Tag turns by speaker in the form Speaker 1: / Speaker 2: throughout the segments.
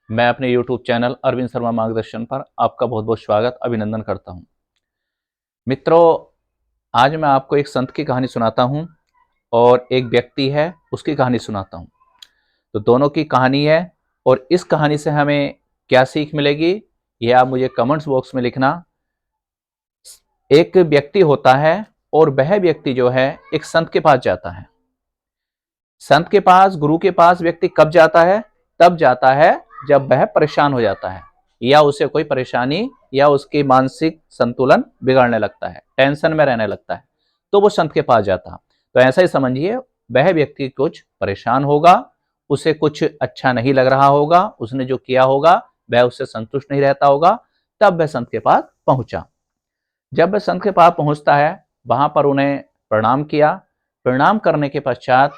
Speaker 1: मैं अपने YouTube channel Arvind Sharma मार्गदर्शन पर आपका बहुत बहुत स्वागत अभिनंदन करता हूं। मित्रों, आज मैं आपको एक संत की कहानी सुनाता हूं और एक व्यक्ति है उसकी कहानी सुनाता हूं। तो दोनों की कहानी है और इस कहानी से हमें क्या सीख मिलेगी यह आप मुझे कमेंट्स बॉक्स में लिखना। एक व्यक्ति होता है और वह व्यक्ति जो है एक संत के पास जाता है। संत के पास, गुरु के पास व्यक्ति कब जाता है? तब जाता है जब वह परेशान हो जाता है या उसे कोई परेशानी या उसकी मानसिक संतुलन बिगड़ने लगता है, टेंशन में रहने लगता है, तो वो संत के पास जाता है। तो ऐसा ही समझिए, वह व्यक्ति कुछ परेशान होगा, उसे कुछ अच्छा नहीं लग रहा होगा, उसने जो किया होगा वह उससे संतुष्ट नहीं रहता होगा, तब वह संत के पास पहुंचा। जब वह संत के पास पहुंचता है, वहां पर उन्हें प्रणाम किया। प्रणाम करने के पश्चात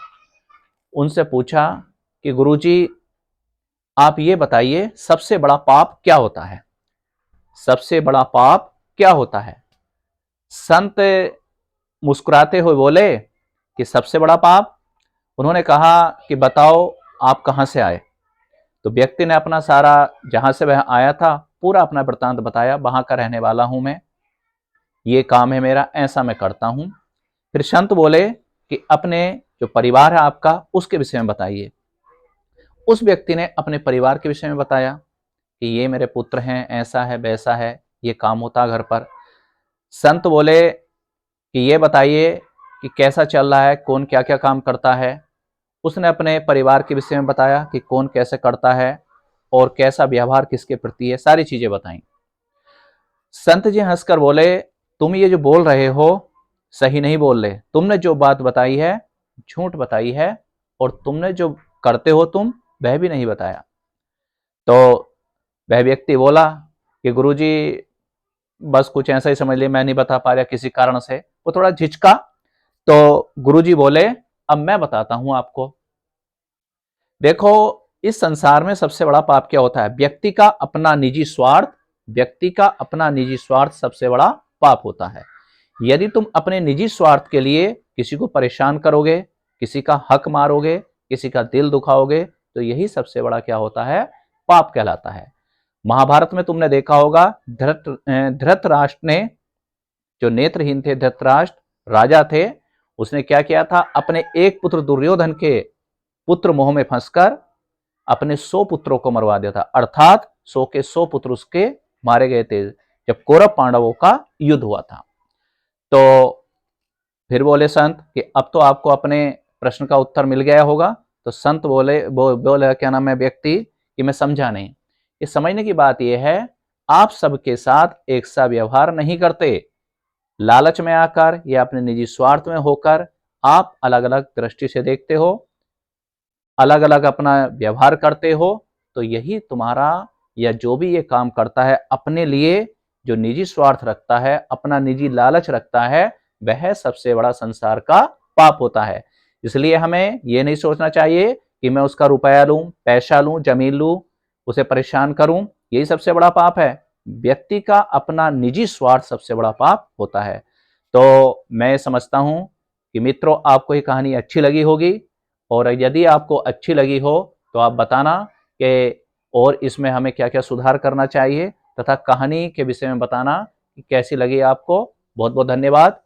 Speaker 1: उनसे पूछा कि गुरुजी, आप ये बताइए सबसे बड़ा पाप क्या होता है? सबसे बड़ा पाप क्या होता है? संत मुस्कुराते हुए बोले कि सबसे बड़ा पाप? उन्होंने कहा कि बताओ आप कहां से आए? तो व्यक्ति ने अपना सारा, जहां से वह आया था, पूरा अपना वृत्तांत बताया। वहां का रहने वाला हूं मैं, ये काम है मेरा, ऐसा मैं करता हूं। फिर संत बोले कि अपने जो परिवार है आपका, उसके विषय में बताइए। उस व्यक्ति ने अपने परिवार के विषय में बताया कि ये मेरे पुत्र हैं, ऐसा है वैसा है, ये काम होता है घर पर। संत बोले कि ये बताइए कि कैसा चल रहा है, कौन क्या क्या काम करता है। उसने अपने परिवार के विषय में बताया कि कौन कैसे करता है और कैसा व्यवहार किसके प्रति है, सारी चीजें बताई। संत जी हंसकर बोले, तुम ये जो बोल रहे हो सही नहीं बोल रहे, तुमने जो बात बताई है झूठ बताई है, और तुमने जो करते हो तुम, वह भी नहीं बताया। तो वह व्यक्ति बोला कि गुरुजी, बस कुछ ऐसा ही समझ लिया, मैं नहीं बता पा रहा किसी कारण से। वो थोड़ा झिझका। तो गुरुजी बोले, अब मैं बताता हूं आपको। देखो, इस संसार में सबसे बड़ा पाप क्या होता है? व्यक्ति का अपना निजी स्वार्थ। व्यक्ति का अपना निजी स्वार्थ सबसे बड़ा पाप होता है। यदि तुम अपने निजी स्वार्थ के लिए किसी को परेशान करोगे, किसी का हक मारोगे, किसी का दिल दुखाओगे, तो यही सबसे बड़ा क्या होता है? पाप कहलाता है। महाभारत में तुमने देखा होगा, धृतराष्ट्र ने, जो नेत्रहीन थे, धृतराष्ट्र राजा थे, उसने क्या किया था? अपने एक पुत्र दुर्योधन के पुत्र मोह में फंसकर अपने 100 पुत्रों को मरवा दिया था। अर्थात 100 के 100 पुत्र उसके मारे गए थे जब कौरव पांडवों का युद्ध हुआ था। तो फिर बोले संत कि अब तो आपको अपने प्रश्न का उत्तर मिल गया होगा। तो संत बोले क्या नाम है व्यक्ति, कि मैं समझा नहीं। ये समझने की बात यह है, आप सबके साथ एक सा व्यवहार नहीं करते। लालच में आकर या अपने निजी स्वार्थ में होकर आप अलग अलग दृष्टि से देखते हो, अलग अलग अपना व्यवहार करते हो। तो यही तुम्हारा, या जो भी ये काम करता है अपने लिए, जो निजी स्वार्थ रखता है, अपना निजी लालच रखता है, वह सबसे बड़ा संसार का पाप होता है। इसलिए हमें ये नहीं सोचना चाहिए कि मैं उसका रुपया लूं, पैसा लूं, जमीन लूं, उसे परेशान करूं, यही सबसे बड़ा पाप है। व्यक्ति का अपना निजी स्वार्थ सबसे बड़ा पाप होता है। तो मैं समझता हूं कि मित्रों, आपको ये कहानी अच्छी लगी होगी, और यदि आपको अच्छी लगी हो तो आप बताना कि और इसमें हमें क्या क्या सुधार करना चाहिए, तथा कहानी के विषय में बताना कि कैसी लगी आपको। बहुत बहुत धन्यवाद।